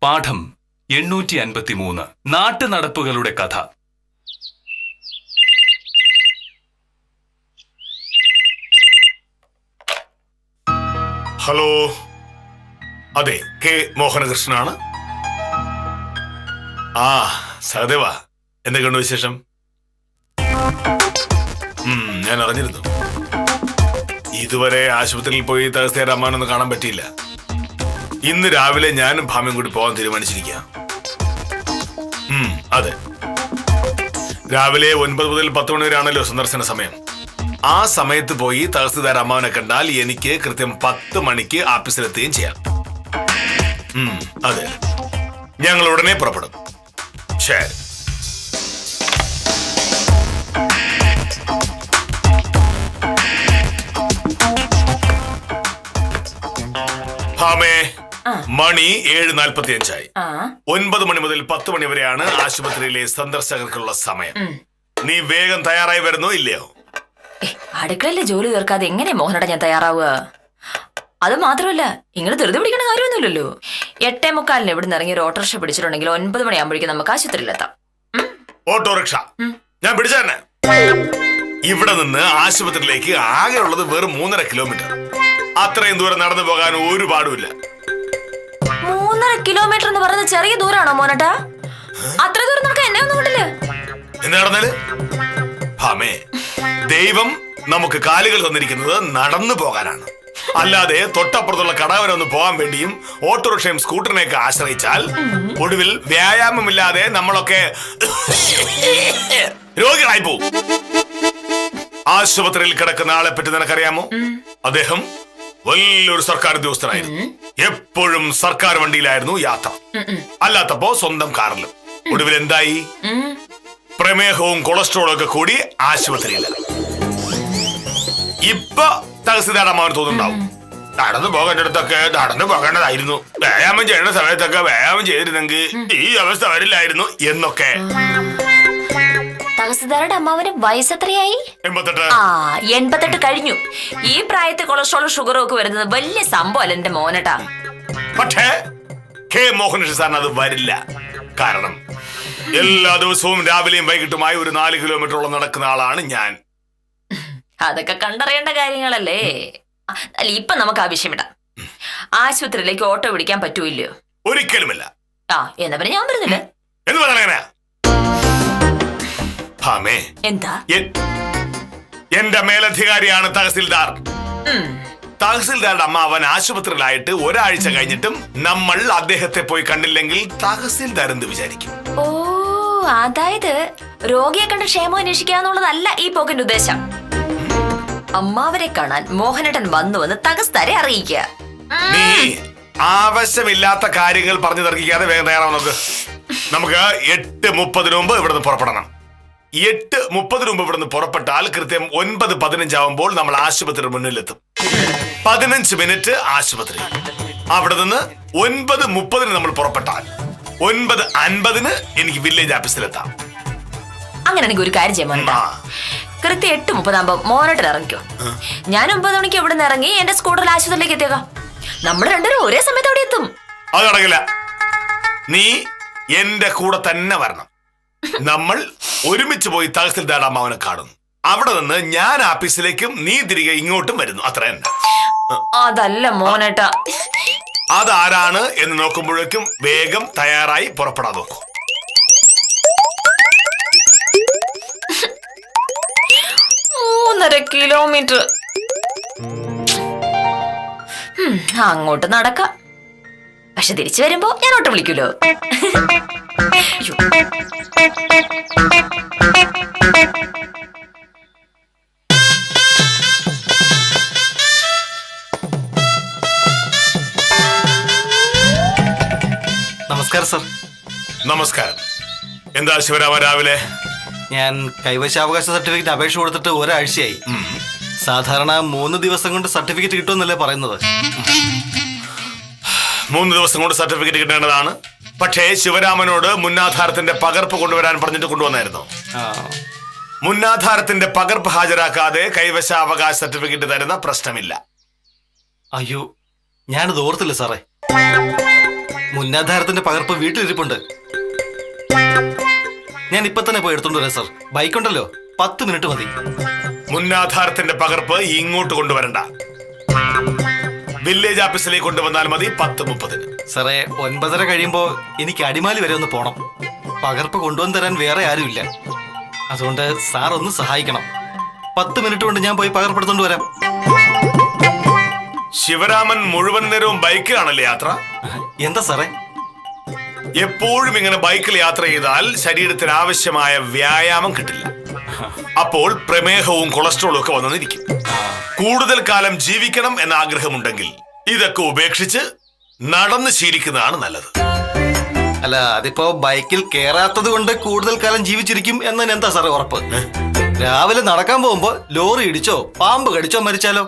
പാഠം 853 നാട്ടുനടപ്പുകളുടെ കഥ. ഹലോ, അതെ, കെ മോഹനകൃഷ്ണനാണ്. ആ സഹദേവ, എന്തൊക്കെയുണ്ട് വിശേഷം? ഞാൻ അറിഞ്ഞിരുന്നു. ഇതുവരെ ആശുപത്രിയിൽ പോയി തഹസിൽദാർ അമ്മാനൊന്നും കാണാൻ പറ്റിയില്ല. ഇന്ന് രാവിലെ ഞാനും ഭാമ്യം കൂടി പോകാൻ തീരുമാനിച്ചിരിക്കുക. അതെ, രാവിലെ 9 മുതൽ 10 മണി വരെയാണല്ലോ സന്ദർശന സമയം. ആ സമയത്ത് പോയി തഹസിൽദാർ അമ്മാവനെ കണ്ടാൽ എനിക്ക് കൃത്യം 10 മണിക്ക് ഓഫീസിലെത്തുകയും ചെയ്യാം. അതെ, ഞങ്ങൾ ഉടനെ പുറപ്പെടും. ശരി. ഭാമേ, മണി 7:45. 9 മണി മുതൽ 10 മണി വരെയാണ് ആശുപത്രിയിലെ സന്ദർശകർക്കുള്ള സമയം. നീ വേഗം തയ്യാറായി വരുന്നോ ഇല്ലയോ? അടുക്കളയിലെ ജോലി തീർക്കാതെ എങ്ങനെ മോഹനട ഞാൻ തയ്യാറാവുക? അത് മാത്രമല്ല, ഇങ്ങനെ ധൃതി പിടിക്കേണ്ട കാര്യമൊന്നുമില്ലല്ലോ. 8:45 ഇവിടുന്ന് ഇറങ്ങി ഒരു ഓട്ടോറിക്ഷ പിടിച്ചിട്ടുണ്ടെങ്കിൽ 9 മണിയാകുമ്പോഴേക്കും നമുക്ക് ആശുപത്രിയിലെത്താം. ഓട്ടോറിക്ഷ ഞാൻ പിടിച്ച തന്നെ. ഇവിടെ നിന്ന് ആശുപത്രിയിലേക്ക് ആകെ ഉള്ളത് വെറും 3.5 കിലോമീറ്റർ. അത്രയും ദൂരം നടന്നു പോകാൻ ഒരു പാടുമില്ല. 3.5 കിലോമീറ്റർ എന്ന് പറയുന്നത് ചെറിയ ദൂരാണോ മോനട്ടാ? അത്ര ദൂരം നമുക്ക് എന്നെ ഒന്നും കൊണ്ടില്ല. എന്ത് നടന്നാല് ഭാമേ, ദൈവം നമുക്ക് കാലുകൾ തന്നിരിക്കുന്നത് നടന്നു പോകാനാണ്. അല്ലാതെ തൊട്ടപ്പുറത്തുള്ള കടവരെ ഒന്ന് പോകാൻ വേണ്ടിയും ഓട്ടോറിക്ഷയും സ്കൂട്ടറിനെയൊക്കെ ആശ്രയിച്ചാൽ ഒടുവിൽ വ്യായാമമില്ലാതെ നമ്മളൊക്കെ രോഗികളായി പോകും. ആശുപത്രിയിൽ കിടക്കുന്ന ആളെ പറ്റി നിനക്കറിയാമോ? അദ്ദേഹം വലിയൊരു സർക്കാർ ഉദ്യോഗസ്ഥനായിരുന്നു. എപ്പോഴും സർക്കാർ വണ്ടിയിലായിരുന്നു യാത്ര, അല്ലാത്തപ്പോ സ്വന്തം കാറിലും. ഒടുവിൽ എന്തായി? പ്രമേഹവും കൊളസ്ട്രോളും ഒക്കെ കൂടി ആശുപത്രിയില്ല. ഇപ്പൊ തഹസിൽദാർ അമ്മാവന് തോന്നുന്നുണ്ടാവും, നടന്നു പോകേണ്ടടുത്തൊക്കെ നടന്നു പോകേണ്ടതായിരുന്നു, വ്യായാമം ചെയ്യേണ്ട സമയത്തൊക്കെ വ്യായാമം ചെയ്തിരുന്നെങ്കിൽ ഈ അവസ്ഥ വരില്ലായിരുന്നു എന്നൊക്കെ. തഹസിൽദാരുടെ അമ്മാവന് വയസ്സെത്രയായി? 88 കഴിഞ്ഞു. ഈ പ്രായത്തിൽ കൊളസ്ട്രോളും ഷുഗറും ഒക്കെ വരുന്നത് വലിയ സംഭവമല്ല എന്റെ മോനട്ടാ. പക്ഷേ കെ മോഹനകൃഷ്ണൻ സാറിന് അത് വരില്ല. കാരണം എല്ലാ ദിവസവും രാവിലെയും വൈകിട്ടുമായി ഒരു 4 കിലോമീറ്ററോളം നടക്കുന്ന ആളാണ് ഞാൻ. അതൊക്കെ കണ്ടറിയേണ്ട കാര്യങ്ങളല്ലേ. അല്ല, ഇപ്പൊ നമുക്ക് ആവശ്യമില്ല. ആശുപത്രിയിലേക്ക് ഓട്ടോ പിടിക്കാൻ പറ്റൂല്ലോ? ഒരിക്കലുമില്ല. എന്നാ പിന്നെ ഞാൻ വരുന്നില്ല. എന്ന് പറഞ്ഞ ഭാമേ, എന്താ? എന്റെ മേലധികാരിയാണ് തഹസിൽദാർ. തഹസിൽദാരുടെ അമ്മാവൻ ആശുപത്രിയിലായിട്ട് ഒരാഴ്ച കഴിഞ്ഞിട്ടും നമ്മൾ അദ്ദേഹത്തെ പോയി കണ്ടില്ലെങ്കിൽ തഹസിൽദാർ എന്ത് വിചാരിക്കും? ഓ, അതായത് രോഗിയെ കണ്ട് ക്ഷേമം അന്വേഷിക്കാന്നുള്ളതല്ല ഈ പോക്കിന്റെ ഉദ്ദേശം. അമ്മാവരെ കാണാൻ മോഹനേട്ടൻ വന്നുവെന്ന് തഹസിൽദാരെ അറിയിക്കുക. നീ ആവശ്യമില്ലാത്ത കാര്യങ്ങൾ പറഞ്ഞു തർക്കിക്കാതെ വേഗം തയ്യാറാവും. നമുക്ക് 8:30 മുമ്പ് ഇവിടുന്ന് പുറപ്പെടണം. 8:30 മുമ്പ് ഇവിടുന്ന് പുറപ്പെട്ടാൽ കൃത്യം 9:15 ആവുമ്പോൾ നമ്മൾ ആശുപത്രി മുന്നിലെത്തും. 15 മിനിറ്റ് ആശുപത്രി. അവിടെ നിന്ന് 9:30 നമ്മൾ പുറപ്പെട്ടാൽ 9:50 എനിക്ക് വില്ലേജ് ഓഫീസിലെത്താം. അങ്ങനെയാണെങ്കിൽ ഒരു കാര്യം ചെയ്യാൻ, കൃത്യം 8:30 ആകുമ്പോ മോനോട്ടൻ ഇറങ്ങിക്കോ. ഞാൻ 9 മണിക്ക് ഇവിടെ നിന്ന് ഇറങ്ങി എന്റെ സ്കൂട്ടറിൽ ആശുപത്രിയിലേക്ക് എത്തിയേക്കാം. നമ്മൾ രണ്ടുപേരും ഒരേ സമയത്ത് അവിടെ എത്തും. അത് നടക്കില്ല. നീ എന്റെ കൂടെ തന്നെ വരണം. നമ്മൾ ഒരുമിച്ച് പോയി തഹസിൽദാർ അമ്മാവനെ കാണുന്നു. അവിടെ നിന്ന് ഞാൻ ഓഫീസിലേക്കും നീ തിരികെ ഇങ്ങോട്ടും വരുന്നു. അത്ര തന്നെ. അതല്ല മോനേട്ടാ. അതാരാണ് എന്ന് നോക്കുമ്പോഴേക്കും വേഗം തയ്യാറായി പുറപ്പെടാൻ നോക്കൂ. 3.5 കിലോമീറ്റർ അങ്ങോട്ട് നടക്കാം. പക്ഷെ തിരിച്ചു വരുമ്പോ ഞാൻ ഓട്ടം വിളിക്കൂലോ. നമസ്കാരം സർ. നമസ്കാരം. എന്താ ശിവരാമ രാവിലെ? ഞാൻ കൈവശാവകാശ സർട്ടിഫിക്കറ്റ് അപേക്ഷ കൊടുത്തിട്ട് ഒരാഴ്ചയായി. സാധാരണ 3 ദിവസം കൊണ്ട് സർട്ടിഫിക്കറ്റ് കിട്ടുമെന്നല്ലേ പറയുന്നത്. 3 ദിവസം കൊണ്ട് സർട്ടിഫിക്കറ്റ് കിട്ടേണ്ടതാണ്. പക്ഷേ ശിവരാമനോട് മുന്നാധാരത്തിന്റെ പകർപ്പ് കൊണ്ടുവരാൻ പറഞ്ഞിട്ട് കൊണ്ടുവന്നായിരുന്നു. മുന്നാധാരത്തിന്റെ പകർപ്പ് ഹാജരാക്കാതെ കൈവശാവകാശ സർട്ടിഫിക്കറ്റ് തരുന്ന പ്രശ്നമില്ല. അയ്യോ, ഞാനത് ഓർത്തില്ല സാറേ. മുന്നാധാരത്തിന്റെ പകർപ്പ് വീട്ടിലിരിപ്പുണ്ട്. ഞാൻ ഇപ്പൊ തന്നെ പോയി എടുത്തോണ്ട് വരാം സാർ. ബൈക്കുണ്ടല്ലോ, 10 മിനിറ്റ് മതി. മുന്നാധാരത്തിന്റെ പകർപ്പ് ഇങ്ങോട്ട് കൊണ്ടുവരണ്ട, വില്ലേജ് ഓഫീസിലേക്ക് കൊണ്ടുവന്നാൽ മതി. 10:30. സാറേ, 9:30 കഴിയുമ്പോ എനിക്ക് അടിമാലി വരെ ഒന്ന് പോണം. പകർപ്പ് കൊണ്ടുവന്ന് തരാൻ വേറെ ആരുമില്ല. അതുകൊണ്ട് സാർ ഒന്ന് സഹായിക്കണം. 10 മിനിറ്റ് കൊണ്ട് ഞാൻ പോയി പകർപ്പെടുത്തോണ്ട് വരാം. ശിവരാമൻ മുഴുവൻ നേരവും ബൈക്കിലാണല്ലേ യാത്ര? എന്താ സാറേ? എപ്പോഴും ഇങ്ങനെ ബൈക്കിൽ യാത്ര ചെയ്താൽ ശരീരത്തിന് ആവശ്യമായ വ്യായാമം കിട്ടില്ല. അപ്പോൾ പ്രമേഹവും കൊളസ്ട്രോളും ഒക്കെ വന്നിരിക്കും. കൂടുതൽ കാലം ജീവിക്കണം എന്ന ആഗ്രഹമുണ്ടെങ്കിൽ ഇതൊക്കെ ഉപേക്ഷിച്ച് നടന്ന് ശീലിക്കുന്നതാണ് നല്ലത്. അല്ല, അതിപ്പോ ബൈക്കിൽ കേറാത്തത് കൊണ്ട് കൂടുതൽ കാലം ജീവിച്ചിരിക്കും എന്നതിന് എന്താ സാറേ ഉറപ്പ്? രാവിലെ നടക്കാൻ പോകുമ്പോ ലോറി ഇടിച്ചോ പാമ്പ് കടിച്ചോ മരിച്ചാലോ?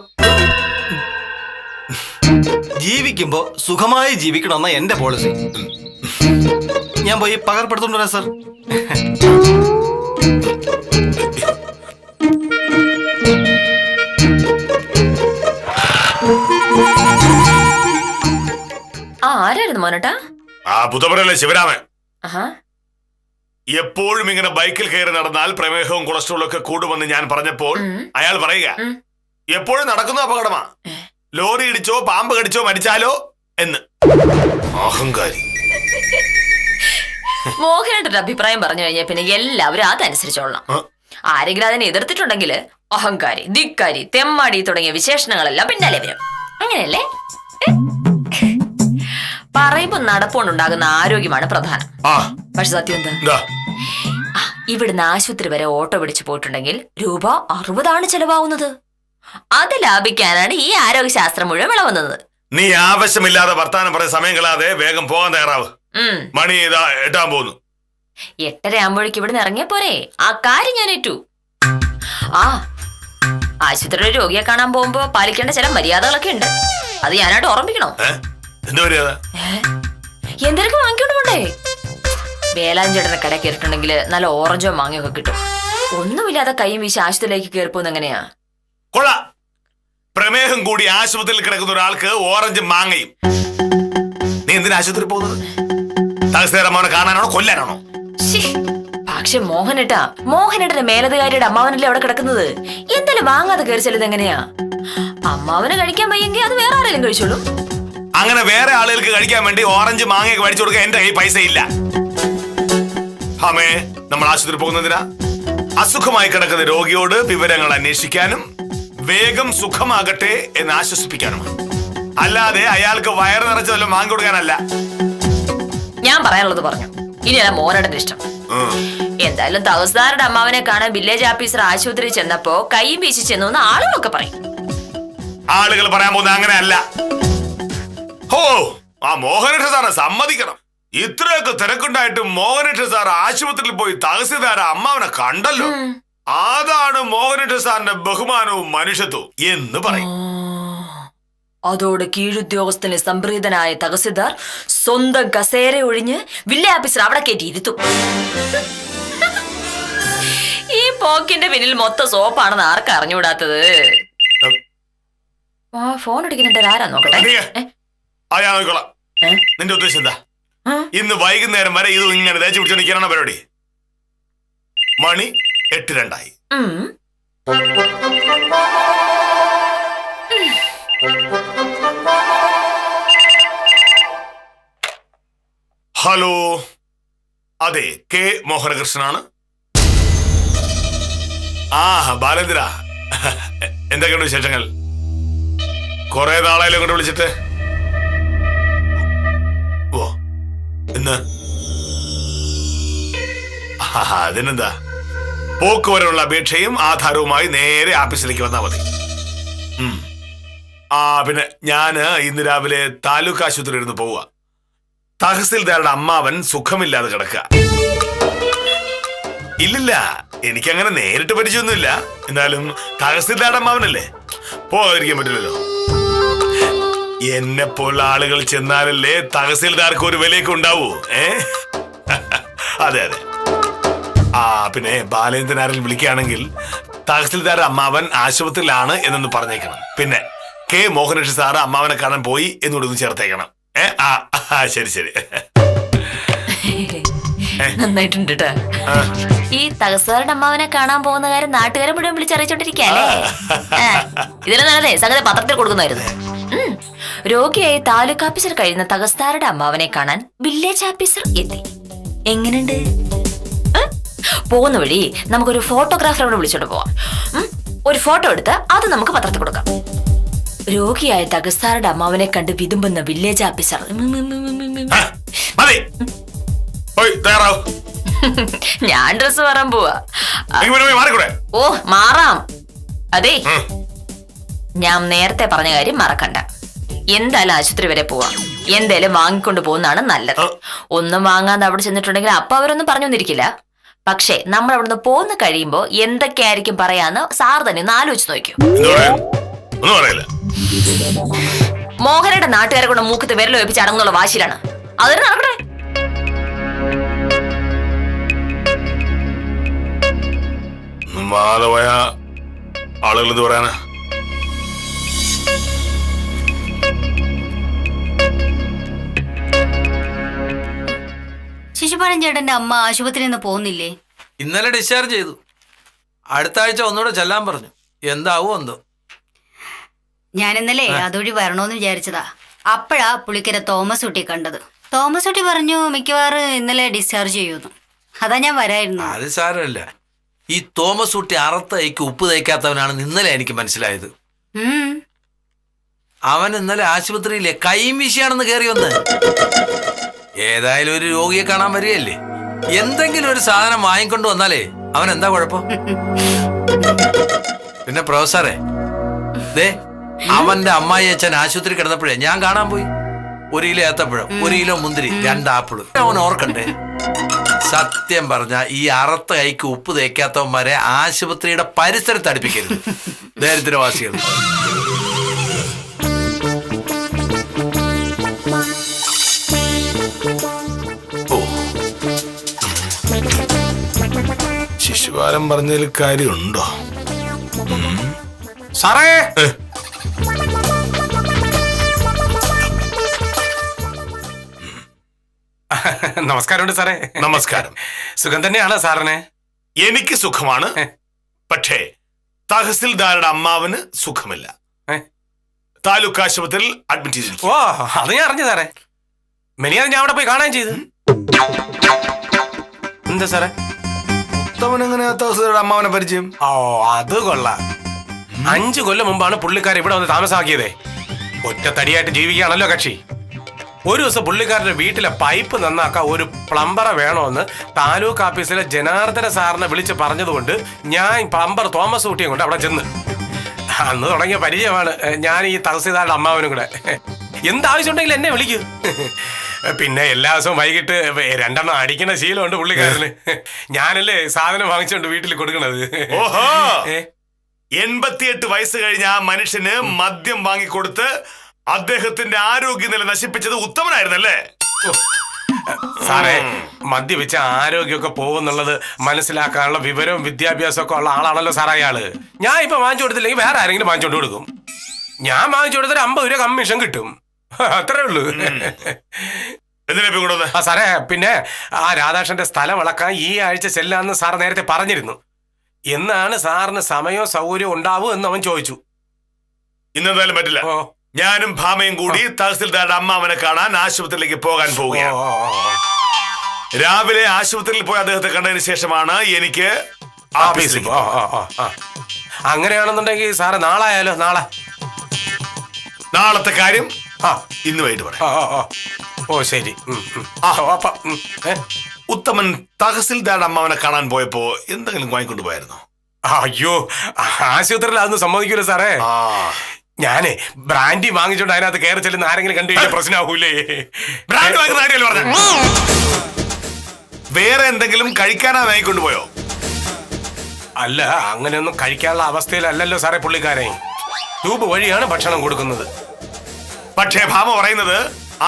ജീവിക്കുമ്പോ സുഖമായി ജീവിക്കണമെന്ന എന്റെ പോളിസി. ഞാൻ പോയി പകർപ്പെടുത്തോണ്ട് വരാം സാർ. ആരായിരുന്നു മോനട്ടാ? ആ പുതപ്പനല്ലേ ശിവരാമൻ. ആഹാ. എപ്പോഴും ഇങ്ങനെ ബൈക്കിൽ കയറി നടന്നാൽ പ്രമേഹവും കൊളസ്ട്രോളും ഒക്കെ കൂടുമെന്ന് ഞാൻ പറഞ്ഞപ്പോൾ അയാൾ പറയുക, എപ്പോഴും നടക്കുന്ന അപകടമാ, ലോറി ഇടിച്ചോ പാമ്പ് കടിച്ചോ മരിച്ചാലോ എന്ന്. അഹങ്കാരി. മോഹനേട്ടന്റെ അഭിപ്രായം പറഞ്ഞു കഴിഞ്ഞാൽ പിന്നെ എല്ലാവരും അതനുസരിച്ചോളണം. ആരെങ്കിലും അതിനെ എതിർത്തിട്ടുണ്ടെങ്കിൽ അഹങ്കാരി, ധിക്കാരി, തെമ്മാടി തുടങ്ങിയ വിശേഷണങ്ങളെല്ലാം പിന്നാലെ വരും. അങ്ങനെയല്ലേ? പറയുമ്പോ നടപ്പുകൊണ്ടുണ്ടാകുന്ന ആരോഗ്യമാണ് പ്രധാനം. പക്ഷെ സത്യം എന്താ? ഇവിടുന്ന് ആശുപത്രി വരെ ഓട്ടോ പിടിച്ചു പോയിട്ടുണ്ടെങ്കിൽ രൂപ 60 ചെലവാകുന്നത്. അത് ലാഭിക്കാനാണ് ഈ ആരോഗ്യശാസ്ത്രം മുഴുവൻ വിളവന്നത്. നീ ആവശ്യമില്ലാതെ വർത്താനം പറഞ്ഞ സമയം കളാതെ വേഗം പോകാൻ തയ്യാറാവ്. മണി ഇതാ 8 ആകാൻ പോകുന്നു. 8:30 ആകുമ്പോഴേക്ക് ഇവിടുന്ന് ഇറങ്ങിയ പോരെ. ആ കാര്യം ഞാൻ ഏറ്റു. ആശുപത്രിയിലെ രോഗിയെ കാണാൻ പോകുമ്പോ പാലിക്കേണ്ട ചില മര്യാദകളൊക്കെ ഉണ്ട്. അത് ഞാനായിട്ട് ഓർമ്മിക്കണോ? എന്താ മര്യാദ? എന്തൊക്കെ വാങ്ങിക്കൊണ്ട് പോണ്ടേ? വേലാഞ്ചേട്ടനെ കട കയറിട്ടുണ്ടെങ്കിൽ നല്ല ഓറഞ്ചോ മാങ്ങയൊക്കെ കിട്ടും. ഒന്നുമില്ലാതെ കൈയും വീശി ആശുപത്രിയിലേക്ക് കയറിപ്പോന്ന് എങ്ങനെയാ? കൊള്ളാം. പ്രമേഹം കൂടി ആശുപത്രിയിൽ കിടക്കുന്ന ഒരാൾക്ക് ഓറഞ്ചും മാങ്ങയും. നീ എന്തിനാ ആശുപത്രി പോകുന്നത്? തഹസിൽദാരമ്മാവനെ കാണാനാണോ കൊല്ലാനാണോ? പക്ഷെ മോഹനേട്ടന്റെ മേലധികാരിയുടെ അമ്മാവനല്ലേ അവിടെ കിടക്കുന്നത്. എന്തായാലും വാങ്ങാതെ കയറി ചെല്ലുന്നത് എങ്ങനെയാ? അമ്മാവന് കഴിക്കാൻ വയ്യെങ്കിൽ അത് വേറെ ആരെങ്കിലും കഴിച്ചോളൂ. അങ്ങനെ വേറെ ആളുകൾക്ക് കഴിക്കാൻ വേണ്ടി ഓറഞ്ച് മാങ്ങയൊക്കെ മേടിച്ചു കൊടുക്കാൻ എന്റെ കയ്യിൽ പൈസ ഇല്ല. അമ്മേ, നമ്മൾ ആശുപത്രി പോകുന്നതിനാ അസുഖമായി കിടക്കുന്ന രോഗിയോട് വിവരങ്ങൾ അന്വേഷിക്കാനും വേഗം സുഖമാകട്ടെ എന്ന് ആശ്വസിപ്പിക്കാനുമാണ്. അല്ലാതെ അയാൾക്ക് വയറ് നിറച്ച് വല്ലതും വാങ്ങി കൊടുക്കാനല്ല. ഞാൻ പറയാനുള്ളത് പറഞ്ഞു. ഇനിയല്ല മോനേട്ടന്റെ ഇഷ്ടം. എന്തായാലും തഹസിൽദാരുടെ അമ്മാവനെ കാണാൻ വില്ലേജ് ഓഫീസർ ആശുപത്രിയിൽ ചെന്നപ്പോ കൈയും വീശി ചെന്നു എന്ന് ആളുകളൊക്കെ പറയും. ആളുകൾ പറയാൻ പോകുന്ന അങ്ങനെയല്ല. ഓ, ആ മോഹനേട്ട സാറെ സമ്മതിക്കണം. ഇത്രയൊക്കെ തിരക്കുണ്ടായിട്ട് മോഹനേട്ട സാർ ആശുപത്രിയിൽ പോയി തഹസിൽദാര അമ്മാവനെ കണ്ടല്ലോ. അതാണ് മോഹനേട്ട സാറിന്റെ ബഹുമാനവും മനുഷ്യത്വവും എന്ന് പറയും. അതോടെ കീഴുദ്യോഗസ്ഥന് സംപ്രീതനായ തഹസിൽദാർ സ്വന്തം കസേര ഒഴിഞ്ഞ് വില്ലേജ് ഓഫീസർ അവിടെ കയറ്റി ഇരുത്തും. ഈ പോക്കിന്റെ പിന്നിൽ മൊത്തം സോപ്പാണെന്ന് ആർക്കും അറിഞ്ഞുകൂടാത്തത്. ഫോൺ അടിക്കുന്നുണ്ട്, ആരാ നോക്കട്ടെ. ഞാൻ നോക്കിക്കോളാം. നിന്റെ ഉദ്ദേശം എന്താ? ഇന്ന് വൈകുന്നേരം വരെ ഇത് ഇങ്ങനെ തേച്ച് പിടിച്ചു നിൽക്കാനാണ് പരിപാടി. മണി 8:02. ഹലോ, അതെ, കെ മോഹനകൃഷ്ണനാണ്. ബാലേന്ദ്ര, എന്തൊക്കെയുണ്ട് വിശേഷങ്ങൾ? കുറെ നാളായാലും കൊണ്ട് വിളിച്ചിട്ട്. ഓ, എന്ന് അതിനെന്താ, പോക്കുവരവുള്ള അപേക്ഷയും ആധാരവുമായി നേരെ ഓഫീസിലേക്ക് വന്നാൽ മതി. പിന്നെ ഞാന് ഇന്ന് രാവിലെ താലൂക്ക് ആശുപത്രിയിൽ ഇരുന്ന് പോവുക. തഹസിൽദാരുടെ അമ്മാവൻ സുഖമില്ലാതെ കിടക്കുക. ഇല്ലില്ല, എനിക്കങ്ങനെ നേരിട്ട് പരിചയമൊന്നുമില്ല. എന്നാലും തഹസിൽദാരുടെ അമ്മാവനല്ലേ, പോകാതിരിക്കാൻ പറ്റില്ലല്ലോ. എന്നെ പോലുള്ള ആളുകൾ ചെന്നാലല്ലേ തഹസിൽദാർക്ക് ഒരു വിലയൊക്കെ ഉണ്ടാവൂ. അതെ അതെ. പിന്നെ ബാലേന്ദ്രൻ ആരെങ്കിലും വിളിക്കുകയാണെങ്കിൽ തഹസിൽദാർ അമ്മാവൻ ആശുപത്രിയിലാണ് എന്നൊന്ന് പറഞ്ഞേക്കണം. പിന്നെ കെ മോഹനകൃഷ്ണൻ സാറ് അമ്മാവനെ കാണാൻ പോയി എന്നുകൂടി ഒന്ന് ചേർത്തേക്കണം. ശരി ശരി. നന്നായിട്ടുണ്ട് കേട്ടോ. ഈ തഹസിൽദാരുടെ അമ്മാവനെ കാണാൻ പോകുന്ന കാര്യം നാട്ടുകാരെ മുഴുവൻ വിളിച്ചറിയിച്ചോണ്ടിരിക്കല്ലേ? ഇതിന് നല്ലതേ സംഗതി പത്രത്തിൽ കൊടുക്കുന്നതായിരുന്നു. രോഗിയായി താലൂക്ക് ഓഫീസർ കഴിയുന്ന തഹസിൽദാരുടെ അമ്മാവനെ കാണാൻ വില്ലേജ് ഓഫീസർ എത്തി. എങ്ങനെയുണ്ട്? പോകുന്ന വഴി നമുക്കൊരു ഫോട്ടോഗ്രാഫറോട് വിളിച്ചോണ്ട് പോവാം. ഒരു ഫോട്ടോ എടുത്ത് അത് നമുക്ക് പത്രത്തിൽ കൊടുക്കാം. രോഗിയായ തഹസിൽദാരുടെ അമ്മാവനെ കണ്ട് വിതുമ്പുന്ന വില്ലേജ് ഓഫീസർ. ഞാൻ ഡ്രസ് മാറാൻ പോവാ. ഓ മാറാം. അതെ, ഞാൻ നേരത്തെ പറഞ്ഞ കാര്യം മറക്കണ്ട. എന്തായാലും ആശുപത്രി വരെ പോവാം. എന്തായാലും വാങ്ങിക്കൊണ്ട് പോകുന്നതാണ് നല്ലത്. ഒന്നും വാങ്ങാതെ അവിടെ ചെന്നിട്ടുണ്ടെങ്കിൽ അപ്പൊ അവരൊന്നും പറഞ്ഞൊന്നിരിക്കില്ല. പക്ഷെ നമ്മൾ അവിടുന്ന് പോന്ന് കഴിയുമ്പോ എന്തൊക്കെയായിരിക്കും പറയാന്ന് സാർ തന്നെ ഒന്ന് ആലോചിച്ച് നോക്കൂ. മോഹനയുടെ നാട്ടുകാരെ കൊണ്ട് മൂക്കത്ത് വിരൽ വെപ്പിച്ച് അടങ്ങുന്നുള്ള വാശിയിലാണ്. അതൊരു നടക്കട്ടെ. ആളുകൾ ഇത് പറയാനാ? ശിശുപാലൻ ചേട്ടന്റെ അമ്മ ആശുപത്രിയിൽ നിന്ന് പോകുന്നില്ലേ? ഇന്നലെ ഡിസ്ചാർജ് ചെയ്തു. അടുത്ത ആഴ്ച ഒന്നുകൂടെ ചെല്ലാൻ പറഞ്ഞു. എന്താവോ എന്തോ. ഞാൻ ഇന്നലെ അതുവഴി വരണോന്ന് വിചാരിച്ചതാ. അപ്പോഴാ പുള്ളിക്കര തോമസ് കുട്ടി കണ്ടത്. തോമസ് കുട്ടി പറഞ്ഞു മിക്കവാറും ഇന്നലെ ഡിസ്ചാർജ് ചെയ്യുന്നു. അതാ ഞാൻ വരായിരുന്നു. അത് സാരമല്ല. ഈ തോമസ് കുട്ടി അറുത്തയ്ക്ക് ഉപ്പ് തയ്ക്കാത്തവനാണെന്ന് ഇന്നലെ എനിക്ക് മനസ്സിലായത്. അവൻ ഇന്നലെ ആശുപത്രിയിലെ കൈമിശിയാണെന്ന് കയറി വന്ന്. ഏതായാലും ഒരു രോഗിയെ കാണാൻ വരികയല്ലേ, എന്തെങ്കിലും ഒരു സാധനം വാങ്ങിക്കൊണ്ട് വന്നാലേ അവൻ എന്താ കുഴപ്പം? പിന്നെ പ്രൊഫസറെ, ദേ അവന്റെ അമ്മായി അച്ഛൻ ആശുപത്രി കിടന്നപ്പോഴേ ഞാൻ കാണാൻ പോയി. 1 കിലോ ഏത്തപ്പഴം, 1 കിലോ മുന്തിരി, 2 ആപ്പിള്. അവൻ ഓർക്കണ്ടേ? സത്യം പറഞ്ഞ ഈ അറുത്ത കൈക്ക് ഉപ്പ് തേക്കാത്തവന്മാരെ ആശുപത്രിയുടെ പരിസരത്ത് അടുപ്പിക്കരുത്, ദരിദ്രവാസികൾ. ശിശുപാലൻ പറഞ്ഞതിൽ കാര്യമുണ്ടോ? സാറേ, നമസ്കാരമുണ്ട് സാറേ. നമസ്കാരം. സുഖം തന്നെയാണ് സാറിന്? എനിക്ക് സുഖമാണ്. പക്ഷേ തഹസിൽദാരുടെ അമ്മാവന് സുഖമില്ല. താലൂക്ക് ആശുപത്രിയിൽ അഡ്മിറ്റ് ചെയ്തിരിക്കും. ഓ, അത് ഞാൻ അറിഞ്ഞു സാറേ. മെനിയാതെ ഞാൻ അവിടെ പോയി കാണാൻ ചെയ്തു. എന്താ സാറേ? എങ്ങനെ തഹസിൽദാരുടെ അമ്മാവനെ പരിചയം? ഓ, അത് കൊള്ളാം. 5 കൊല്ലം മുമ്പാണ് പുള്ളിക്കാരൻ ഇവിടെ വന്ന് താമസമാക്കിയതേ. ഒറ്റത്തടിയായിട്ട് ജീവിക്കുകയാണല്ലോ കക്ഷി. ഒരു ദിവസം പുള്ളിക്കാരന്റെ വീട്ടിലെ പൈപ്പ് നന്നാക്കാൻ ഒരു പ്ലംബറെ വേണമെന്ന് താലൂക്ക് ഓഫീസിലെ ജനാർദ്ദന സാറിനെ വിളിച്ച് പറഞ്ഞതുകൊണ്ട് ഞാൻ പ്ലംബർ തോമസ് കുട്ടിയെ കൊണ്ട് അവിടെ ചെന്ന്. അന്ന് തുടങ്ങിയ പരിചയമാണ് ഞാൻ ഈ തഹസിൽദാരുടെ അമ്മാവനും കൂടെ. എന്താവശ്യം ഉണ്ടെങ്കിലും എന്നെ വിളിക്കൂ. പിന്നെ എല്ലാ ദിവസവും വൈകിട്ട് 2 എണ്ണം അടിക്കുന്ന ശീലമുണ്ട് പുള്ളിക്കാരന്. ഞാനല്ലേ സാധനം വാങ്ങിച്ചോണ്ട് വീട്ടിൽ കൊടുക്കണത്. ഓഹോ, 88 വയസ്സ് കഴിഞ്ഞ ആ മനുഷ്യന് മദ്യം വാങ്ങിക്കൊടുത്ത് അദ്ദേഹത്തിന്റെ ആരോഗ്യനില നശിപ്പിച്ചത് ഉത്തമനായിരുന്നല്ലേ? സാറേ, മദ്യപിച്ച ആരോഗ്യമൊക്കെ പോകുന്നുള്ളത് മനസ്സിലാക്കാനുള്ള വിവരവും വിദ്യാഭ്യാസവും ഒക്കെ ഉള്ള ആളാണല്ലോ സാറേ അയാള്. ഞാൻ ഇപ്പൊ വാങ്ങിച്ചു കൊടുത്തില്ലെങ്കിൽ വേറെ ആരെങ്കിലും വാങ്ങിച്ചോണ്ട് കൊടുക്കും. ഞാൻ വാങ്ങിച്ചു കൊടുത്തൊരു 50 രൂപ കമ്മീഷൻ കിട്ടും. അത്രേ ഉള്ളൂ. സാറേ, പിന്നെ ആ രാധാകൃഷ്ണന്റെ സ്ഥലം അളക്കാൻ ഈ ആഴ്ച ചെല്ലാന്ന് സാർ നേരത്തെ പറഞ്ഞിരുന്നു. എന്നാണ് സാറിന് സമയവും സൗകര്യവും ഉണ്ടാവും എന്ന് അവൻ ചോദിച്ചു. ഇന്നെന്തായാലും പറ്റില്ല. ഞാനും ഭാമയും കൂടി തഹസിൽദാരുടെ അമ്മാവനെ കാണാൻ ആശുപത്രിയിലേക്ക് പോകാൻ പോവുകയാണ്. രാവിലെ ആശുപത്രിയിൽ പോയി അദ്ദേഹത്തെ കണ്ടതിന് ശേഷമാണ് എനിക്ക് ഓഫീസിലേക്ക്. അങ്ങനെയാണെന്നുണ്ടെങ്കിൽ സാറ് നാളെ ആയാലോ? നാളത്തെ കാര്യം ഇന്ന് വൈകിട്ട് പറയാം. ഓ ശരി. ഉത്തമൻ തഹസിൽദാരുടെ അമ്മാവനെ കാണാൻ പോയപ്പോ എന്തെങ്കിലും വാങ്ങിക്കൊണ്ട് പോയായിരുന്നോ? അയ്യോ, ആശുപത്രിയിൽ അതൊന്നും സമ്മതിക്കൂല സാറേ. ഞാനേ ബ്രാൻഡി വാങ്ങിച്ചോണ്ട് അതിനകത്ത് കയറി ചെല്ലുന്ന ആരെങ്കിലും കണ്ടു കഴിഞ്ഞാൽ പ്രശ്നമാകൂലേ? ബ്രാൻഡ് വാങ്ങുന്ന കാര്യമല്ലേ പറഞ്ഞ? വേറെ എന്തെങ്കിലും കഴിക്കാനാ വാങ്ങിക്കൊണ്ടുപോയോ? അല്ല, അങ്ങനെയൊന്നും കഴിക്കാനുള്ള അവസ്ഥയിലല്ലല്ലോ സാറേ പുള്ളിക്കാരൻ. ട്യൂബ് വഴിയാണ് ഭക്ഷണം കൊടുക്കുന്നത്. പക്ഷേ ഭാമ പറയുന്നത്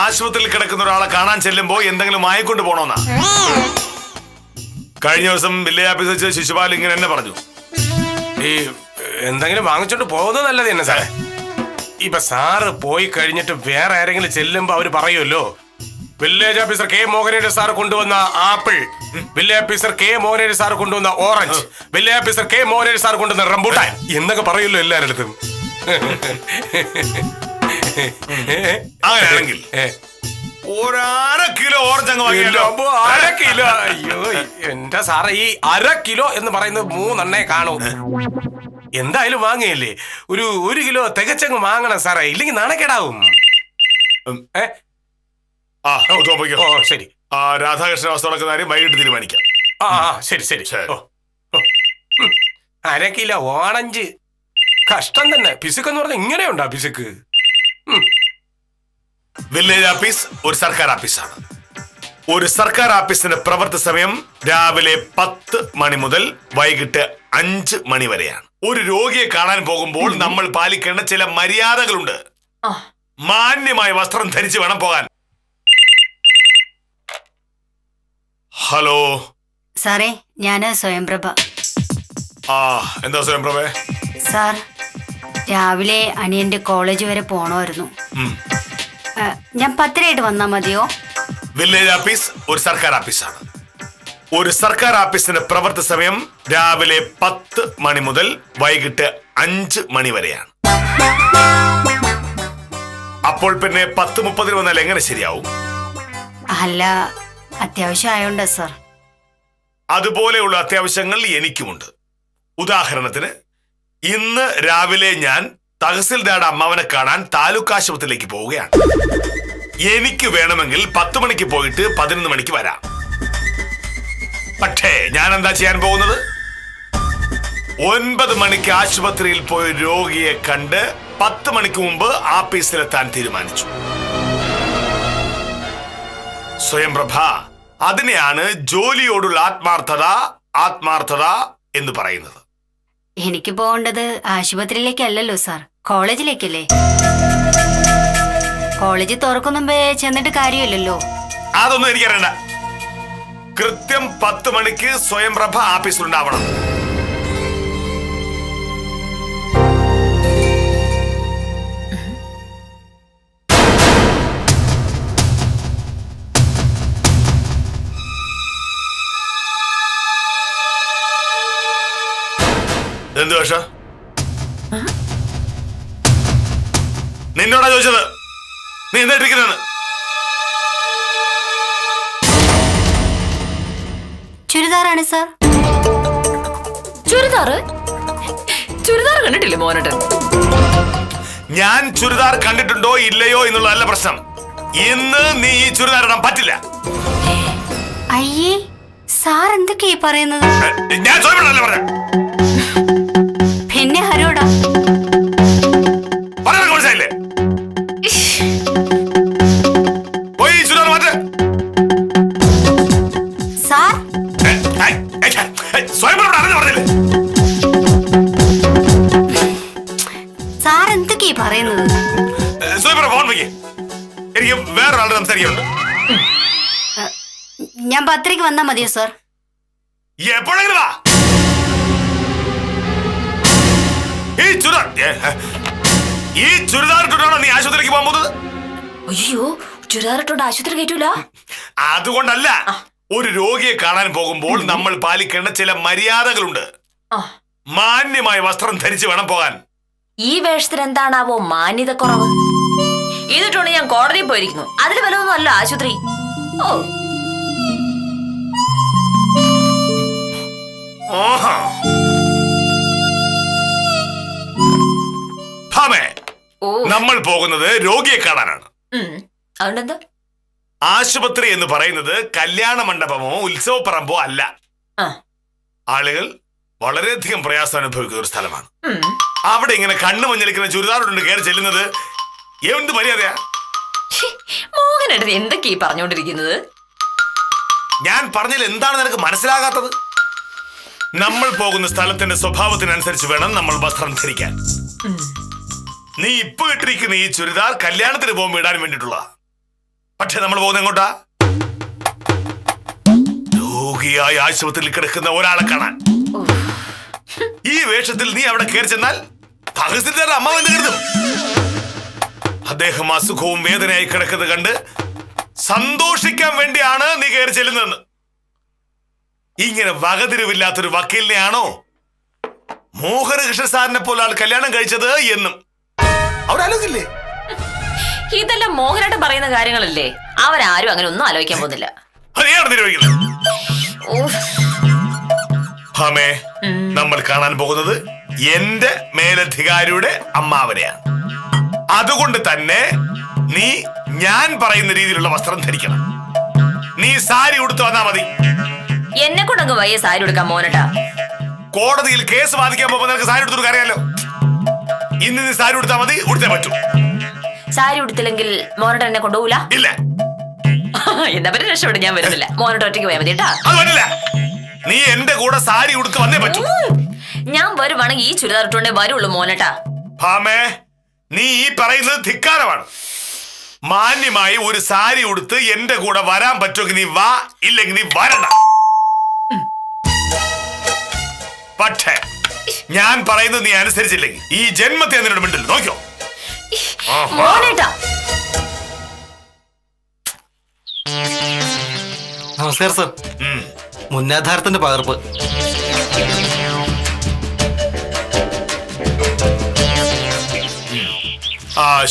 ആശുപത്രിയിൽ കിടക്കുന്ന ഒരാളെ കാണാൻ ചെല്ലുമ്പോ എന്തെങ്കിലും വാങ്ങിക്കൊണ്ട് പോണോന്നാ. കഴിഞ്ഞ ദിവസം വില്ലേജ് ഓഫീസിൽ വെച്ച് ശിശുപാൽ ഇങ്ങനെ തന്നെ പറഞ്ഞു. ഈ എന്തെങ്കിലും വാങ്ങിച്ചോണ്ട് പോകുന്നത് നല്ലത് തന്നെ സാറേ. ഇപ്പൊ സാറ് പോയി കഴിഞ്ഞിട്ട് വേറെ ആരെങ്കിലും ചെല്ലുമ്പോ അവര് പറയുമല്ലോ, village officer K Mohaneri sir കൊണ്ടുവന്ന apple, village officer K Mohaneri sir കൊണ്ടുവന്ന orange, village officer K Mohaneri sir കൊണ്ടുവന്ന റംബൂട്ടാൻ എന്നൊക്കെ പറയുമല്ലോ എല്ലാവരുടെ അടുത്തും. അങ്ങനെയാണെങ്കിൽ ഒരര കിലോ ഓറഞ്ച് അങ്ങ് വാങ്ങിയല്ലോ. അപ്പൊ 1/2 കിലോ. അയ്യോ എന്റെ സാറേ, ഈ 1/2 കിലോ എന്ന് പറയുന്നത് 3 കാണൂ. എന്തായാലും വാങ്ങിയല്ലേ, ഒരു 1 കിലോ തികച്ചങ്ങ് വാങ്ങണം സാറേ, ഇല്ലെങ്കിൽ നാണക്കേടാവും. ആ തോപ്പിക്കോ. ഓ ശരി. രാധാകൃഷ്ണൻ അവസ്ഥ നടക്കുന്ന കാര്യം വൈകിട്ട് തീരുമാനിക്കാം. ശരി ശരി. 1/2 കിലോ ഓറഞ്ച് കഷ്ടം തന്നെ. പിശുക്കെന്ന് പറഞ്ഞാൽ ഇങ്ങനെയുണ്ടാ പിശുക്ക്? വില്ലേജ് ഓഫീസ് ഒരു സർക്കാർ ഓഫീസാണ്. ഒരു സർക്കാർ ഓഫീസിന്റെ പ്രവൃത്തി സമയം രാവിലെ 10 മണി മുതൽ വൈകിട്ട് 5 മണി വരെയാണ്. ഒരു രോഗിയെ കാണാൻ പോകുമ്പോൾ നമ്മൾ പാലിക്കേണ്ട ചില മര്യാദകളുണ്ട്. മാന്യമായ വസ്ത്രം ധരിച്ച് വേണം പോകാൻ. ഹലോ സാറേ, ഞാന് സ്വയംപ്രഭ. എന്താ സ്വയംപ്രഭേ? സാർ, രാവിലെ അനിയന്റെ കോളേജ് വരെ പോണമായിരുന്നു. ഞാൻ 10:30 വന്നാ മതിയോ? വില്ലേജ് ഓഫീസ് ഒരു സർക്കാർ ഓഫീസാണ്. ഒരു സർക്കാർ ഓഫീസിന്റെ പ്രവൃത്തി സമയം രാവിലെ 10 മണി മുതൽ വൈകിട്ട് 5 മണി വരെയാണ്. അപ്പോൾ പിന്നെ 10:30 വന്നാൽ എങ്ങനെ ശരിയാവും? അല്ല, അത്യാവശ്യം ആയോണ്ടാ സാർ. അതുപോലെയുള്ള അത്യാവശ്യങ്ങൾ എനിക്കുമുണ്ട്. ഉദാഹരണത്തിന്, ഇന്ന് രാവിലെ ഞാൻ തഹസിൽദാരുടെ അമ്മാവനെ കാണാൻ താലൂക്ക് ആശുപത്രിയിലേക്ക് പോവുകയാണ്. എനിക്ക് വേണമെങ്കിൽ 10 മണിക്ക് പോയിട്ട് 11 മണിക്ക് വരാം. പക്ഷേ ഞാൻ എന്താ ചെയ്യാൻ പോകുന്നത്? 9 മണിക്ക് ആശുപത്രിയിൽ പോയി രോഗിയെ കണ്ട് 10 മണിക്ക് മുമ്പ് ആഫീസിലെത്താൻ തീരുമാനിച്ചു. സ്വയംപ്രഭ, അതിനെയാണ് ജോലിയോടുള്ള ആത്മാർത്ഥത എന്ന് പറയുന്നത്. എനിക്ക് പോകേണ്ടത് ആശുപത്രിയിലേക്കല്ലല്ലോ സാർ, കോളേജിലേക്കല്ലേ. കോളേജ് തുറക്കും മുമ്പേ ചെന്നിട്ട് കാര്യമില്ലല്ലോ. അതൊന്നും എനിക്കറിയണ്ട. കൃത്യം 10 മണിക്ക് സ്വയംപ്രഭ ആഫീസിലുണ്ടാവണം. എന്ത് വേഷ? നിന്നോടാ ചോദിച്ചത്. നീ എന്താ ഇട്ടിരിക്കുന്നത്? ചുരിദാറാണ് സാർ. ചുരിദാറ് കണ്ടിട്ടില്ലേ മോനട്ടൻ? ഞാൻ ചുരിദാർ കണ്ടിട്ടുണ്ടോ ഇല്ലയോ എന്നുള്ളതല്ല പ്രശ്നം. ഇന്ന് നീ ഈ ചുരിദാർ ഇടാൻ പറ്റില്ല. അയ്യേ, സാർ എന്തൊക്കെയാ പറയുന്നത്? ഞാൻ ചോദിക്കണല്ലേ പറഞ്ഞ? പിന്നെ ആരോടാ? പറയാൻ മനസ്സിലായില്ലേ? പോയി ഈ ചുരിദാർ മാറ്റ്. സാർ, സ്വയം പറഞ്ഞില്ലേ? സാർ എന്തൊക്കെയാ പറയുന്നത്? സ്വയം ഫോൺ വയ്ക്കേ. എനിക്ക് വേറൊരാളുടെ സംസാരിക്കുന്നുണ്ട്. ഞാൻ 10:30 വന്നാ മതിയോ സാർ? എപ്പോഴെങ്കിലും വാ. ഈ ചുരിദാർ ഇട്ടിട്ടാണോ നീ ആശുപത്രിക്ക് പോകാൻ പോകുന്നത്? അയ്യോ, ചുരിദാറിട്ടോണ്ട് ആശുപത്രി കയറ്റൂല. അതുകൊണ്ടല്ല, ഒരു രോഗിയെ കാണാൻ പോകുമ്പോൾ നമ്മൾ പാലിക്കേണ്ട ചില മര്യാദകളുണ്ട്. മാന്യമായ വസ്ത്രം ധരിച്ച് വേണം പോകാൻ. ഈ വേഷത്തിന് എന്താണാവോ മാന്യത കുറവ്? ഇതിട്ടുണ്ട് ഞാൻ കോടതിയിൽ പോയിരിക്കുന്നു. അതിൽ വല്ലതൊന്നും അല്ല ആശുപത്രി. നമ്മൾ പോകുന്നത് രോഗിയെ കാണാനാണ്. അതുകൊണ്ടെന്താ? ആശുപത്രി എന്ന് പറയുന്നത് കല്യാണ മണ്ഡപമോ ഉത്സവപ്പറമ്പോ അല്ല. ആളുകൾ വളരെയധികം പ്രയാസം അനുഭവിക്കുന്ന ഒരു സ്ഥലമാണ്. അവിടെ ഇങ്ങനെ കണ്ണു മഞ്ഞളിക്കുന്ന ചുരിദാറുണ്ട് കയറി ചെല്ലുന്നത് എന്ത് മര്യാദയാ? മോഹനേട്ടൻ എന്തൊക്കെയാ പറഞ്ഞുകൊണ്ടിരിക്കുന്നത്? ഞാൻ പറഞ്ഞതിൽ എന്താണ് നിനക്ക് മനസ്സിലാകാത്തത്? നമ്മൾ പോകുന്ന സ്ഥലത്തിന്റെ സ്വഭാവത്തിനനുസരിച്ച് വേണം നമ്മൾ വസ്ത്രം ധരിക്കാൻ. നീ ഇപ്പൊ ഇട്ടിരിക്കുന്ന ഈ ചുരിദാർ കല്യാണത്തിന് പോകുമ്പോൾ ഇടാൻ വേണ്ടിയിട്ടുള്ള. പക്ഷെ നമ്മൾ പോകുന്നത് എങ്ങോട്ടാ? രോഗിയായി ആശുപത്രിയിൽ കിടക്കുന്ന ഒരാളെ കാണാൻ. ഈ വേഷത്തിൽ നീ അവിടെ കയറി ചെന്നാൽ തഹസിൽദാരുടെ അമ്മാവൻ എന്ത് കരുതും? അദ്ദേഹം അസുഖവും വേദനയായി കിടക്കുന്നത് കണ്ട് സന്തോഷിക്കാൻ വേണ്ടിയാണ് നീ കയറി ചെല്ലുന്നതെന്ന്. ഇങ്ങനെ വകതിരിവില്ലാത്തൊരു വക്കീലിനെയാണോ മോഹനകൃഷ്ണ സാറിനെ പോലെ ആൾ കല്യാണം കഴിച്ചത് എന്നും അവരാലോചില്ലേ? ഇതെല്ലാം മോഹനായിട്ട് പറയുന്ന കാര്യങ്ങളല്ലേ, അവരാരും അങ്ങനെ ഒന്നും ആലോചിക്കാൻ പോകുന്നില്ല. അതെയാണ് നിരൂപിക്കുന്നത്. ഓഹ്. ഹമേ, നമ്മൾ കാണാൻ പോകുന്നത് എന്റെ മേലധികാരിയുടെ അമ്മാവനെയാണ്. അതുകൊണ്ട് തന്നെ നീ ഞാൻ പറയുന്ന രീതിയിലുള്ള വസ്ത്രം ധരിക്കണം. നീ സാരി ഉടുത്ത് വന്നാ മതി. എന്നെ കൊണ്ടങ്ങ് വയ്യ സാരി എടുക്കാൻ മോനട്ടാ. കോടതിയിൽ കേസ് വാദിക്കാൻ പോകുമ്പോൾ നിനക്ക് സാരി എടുത്തു അറിയാലോ. ഇന്ന് നീ സാരി ഉടുത്താ മതി, ഉടുത്തേ പറ്റൂ. സാരി ഉടുത്തില്ലെങ്കിൽ മോനട്ട എന്നെ കൊണ്ടുപോകൂല? ഇല്ല. എന്നാ പറ്റി രക്ഷപ്പെടും, ഞാൻ വരുന്നില്ല. മോനട്ട ഒറ്റയ്ക്ക് പോയാൽ മതി കേട്ടാ. അത് പറ്റില്ല. നീ എന്റെ കൂടെ സാരി ഉടുത്ത് വന്നേ പറ്റൂ. ഞാൻ വരുവാണെങ്കിൽ ഈ ചുരിദാർ ഇട്ടുകൊണ്ടേ വരുള്ളൂ മോനട്ടാ. ഭാമേ, നീ ഈ പറയുന്നത് ധിക്കാരമാണ്. മാന്യമായി ഒരു സാരി ഉടുത്ത് എന്റെ കൂടെ വരാൻ പറ്റുമെങ്കിൽ നീ വാ, ഇല്ലെങ്കിൽ നീ വരണ്ട. പക്ഷേ ഞാൻ പറയുന്നത് നീ അനുസരിച്ചില്ലെങ്കിൽ ഈ ജന്മത്തെ നിന്നോട് മിണ്ടില്ല. നോക്കിയോ മോനട്ടാ. നമസ്കാരം സർ. മുന്നാധാരത്തിന്റെ പകർപ്പ്.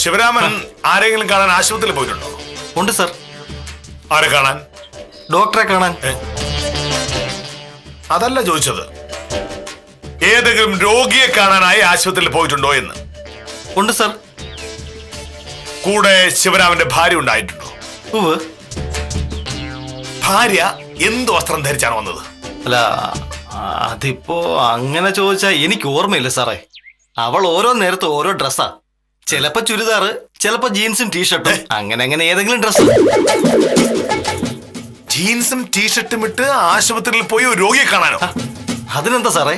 ശിവരാമൻ ആരെങ്കിലും കാണാൻ ആശുപത്രിയിൽ പോയിട്ടുണ്ടോ? ഉണ്ട് സർ. ആരെ കാണാൻ? ഡോക്ടറെ കാണാൻ. അതല്ല ചോദിച്ചത്, ഏതെങ്കിലും രോഗിയെ കാണാനായി ആശുപത്രിയിൽ പോയിട്ടുണ്ടോ എന്ന്. ഉണ്ട് സർ. കൂടെ ശിവരാമന്റെ ഭാര്യ ഉണ്ടായിട്ടുണ്ടോ? ഉവ്വ്. ഭാര്യ എന്ത് വസ്ത്രം ധരിച്ചാണ് വന്നത്? അല്ല, അതിപ്പോ അങ്ങനെ ചോദിച്ചാ എനിക്ക് ഓർമ്മയില്ല സാറേ. അവൾ ഓരോ നേരത്ത് ഓരോ ഡ്രസ്സാ. ചിലപ്പോ ചുരിദാറ്, ചിലപ്പോ ജീൻസും ടീഷർട്ടും, അങ്ങനെ ഏതെങ്കിലും ഡ്രസ്സ്. ജീൻസും ടീഷർട്ടും ഇട്ട് ആശുപത്രിയിൽ പോയി ഒരു രോഗിയെ കാണാനോ? അതിനെന്താ സാറേ?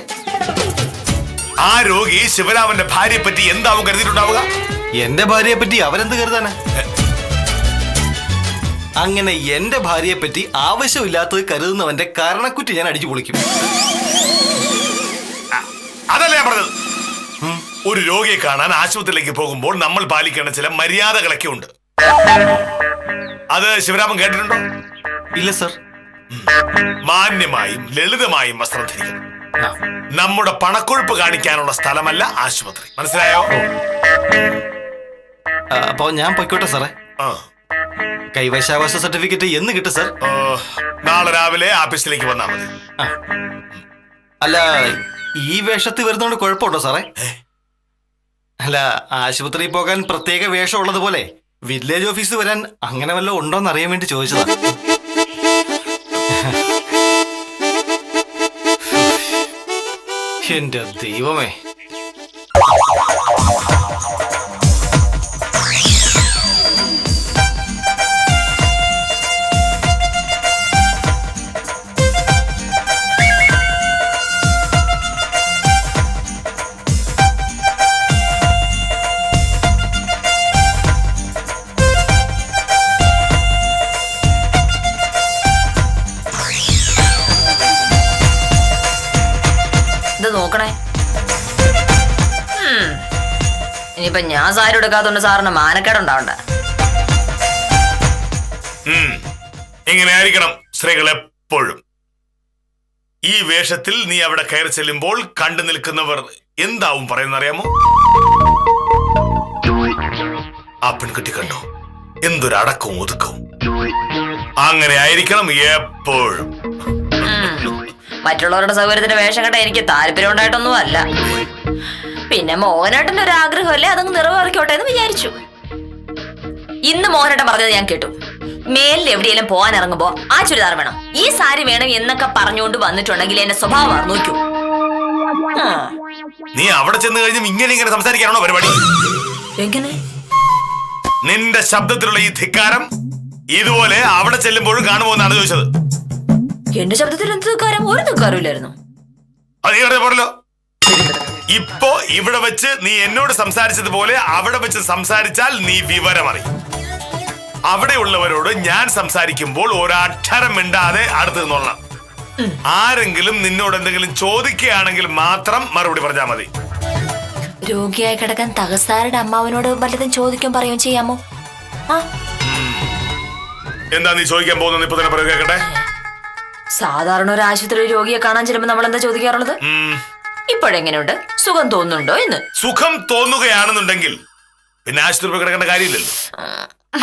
ആ രോഗി ശിവരാമന്റെ ഭാര്യയെ പറ്റി എന്താവും കരുതിയിട്ടുണ്ടാവുക? എന്റെ ഭാര്യയെ പറ്റി അവരെന്ത് കരുതാനാ? അങ്ങനെ എന്റെ ഭാര്യയെ പറ്റി ആവശ്യമില്ലാത്തത് കരുതുന്നവന്റെ കാരണക്കുറ്റി ഞാൻ അടിച്ചു പൊളിക്കും. അതല്ല ഞാൻ പറഞ്ഞത്. ഒരു രോഗിയെ കാണാൻ ആശുപത്രിയിലേക്ക് പോകുമ്പോൾ നമ്മൾ പാലിക്കേണ്ട ചില മര്യാദകളൊക്കെ ഉണ്ട്. അത് ശിവരാമൻ കേട്ടിട്ടുണ്ടോ? ഇല്ല സർ. മാന്യമായും ലളിതമായും വസ്ത്രം ധരിക്കണം. നമ്മുടെ പണക്കൊഴുപ്പ് കാണിക്കാനുള്ള സ്ഥലമല്ല ആശുപത്രി. മനസ്സിലായോ? അപ്പൊ ഞാൻ പൊയ്ക്കോട്ടെ സാറേ. കൈവശാവകാശ സർട്ടിഫിക്കറ്റ് എന്ന് കിട്ടും സർ? നാളെ രാവിലെ ഓഫീസിലേക്ക് വന്നാൽ മതി. അല്ല, ഈ വേഷത്തിൽ വരുന്നതുകൊണ്ട് കുഴപ്പമുണ്ടോ സാറേ? അല്ല, ആശുപത്രിയിൽ പോകാൻ പ്രത്യേക വേഷം ഉള്ളതുപോലെ വില്ലേജ് ഓഫീസ് വരാൻ അങ്ങനെ വല്ലതും ഉണ്ടോന്ന് അറിയാൻ വേണ്ടി ചോദിച്ചതാ. എന്റെ ദൈവമേ. നോക്കണേ, ഇനിയിപ്പൊ ഞാൻ സാരി എടുക്കാത്തോണ്ട് സാറിന് മാനക്കേടുണ്ടാവണ്ട. ഇങ്ങനെ ആയിരിക്കണം സ്ത്രീകൾ എപ്പോഴും. ഈ വേഷത്തിൽ നീ അവിടെ കയറി ചെല്ലുമ്പോൾ കണ്ടു നിൽക്കുന്നവർ എന്താവും പറയുന്നറിയാമോ? ആ പെൺകുട്ടി കണ്ടോ, എന്തൊരു അടക്കവും ഒതുക്കവും. അങ്ങനെ ആയിരിക്കണം എപ്പോഴും. മറ്റുള്ളവരുടെ സൗകര്യത്തിന്റെ വേഷം കണ്ട എനിക്ക് താല്പര്യം ഉണ്ടായിട്ടൊന്നും അല്ല. പിന്നെ മോഹനേട്ടന്റെ ഒരു ആഗ്രഹമല്ലേ, അതങ്ങ് നിറവേറിക്കോട്ടെ എന്ന് വിചാരിച്ചു. ഇന്ന് മോഹനേട്ടൻ പറഞ്ഞത് ഞാൻ കേട്ടു. മേലിൽ എവിടെയെങ്കിലും പോകാൻ ഇറങ്ങുമ്പോ ആ ചുരിദാർ വേണം, ഈ സാരി വേണം എന്നൊക്കെ പറഞ്ഞുകൊണ്ട് വന്നിട്ടുണ്ടെങ്കിൽ എന്റെ സ്വഭാവം നോക്കൂ. നീ അവിടെ ചെന്ന് കഴിഞ്ഞും ഇങ്ങനെ സംസാരിക്കാനാണോ പരിപാടി? എങ്ങനെ? നിന്റെ ശബ്ദത്തിലുള്ള ഈ ധിക്കാരം ഇതുപോലെ അവിടെ ചെല്ലുമ്പോഴും കാണുമോ എന്നാണ് ചോദിച്ചത്. എന്റെ ശബ്ദത്തിൽ എന്ത് ധിക്കാരം? ഒരു ധിക്കാരം ഇല്ലായിരുന്നു. അത് നീ പറഞ്ഞല്ലോ. ഇപ്പോ ഇവിടെ വെച്ച് നീ എന്നോട് സംസാരിച്ചതുപോലെ അവിടെ വെച്ച് സംസാരിച്ചാൽ നീ വിവരമറിയും. അവിടെയുള്ളവരോട് ഞാൻ സംസാരിക്കുമ്പോൾ ഒരക്ഷരം മിണ്ടാതെ അടുത്ത് നിന്നോളണം. ആരെങ്കിലും നിന്നോട് എന്തെങ്കിലും ചോദിക്കുകയാണെങ്കിൽ മാത്രം മറുപടി പറഞ്ഞാൽ മതി. രോഗിയായി കിടക്കാൻ തകസാരുടെ അമ്മാവനോട് വല്ലതും ചോദിക്കാൻ പറയുകയും ചെയ്യാമോ? ആ എന്താ നീ ചോദിക്കാൻ പോകുന്നത്? ഇപ്പൊ തന്നെ പറയുക കേട്ടെ. സാധാരണ ഒരു ആശുപത്രി രോഗിയെ കാണാൻ ചെല്ലുമ്പോൾ നമ്മൾ എന്താ ചോദിക്കാറുള്ളത്? ഇപ്പോഴെങ്ങനെയുണ്ട്, സുഖം തോന്നുന്നുണ്ടോ എന്ന്. സുഖം തോന്നുകയാണെന്നുണ്ടെങ്കിൽ പിന്നെ ആശുപത്രി പോയി കിടക്കേണ്ട കാര്യമില്ലല്ലോ.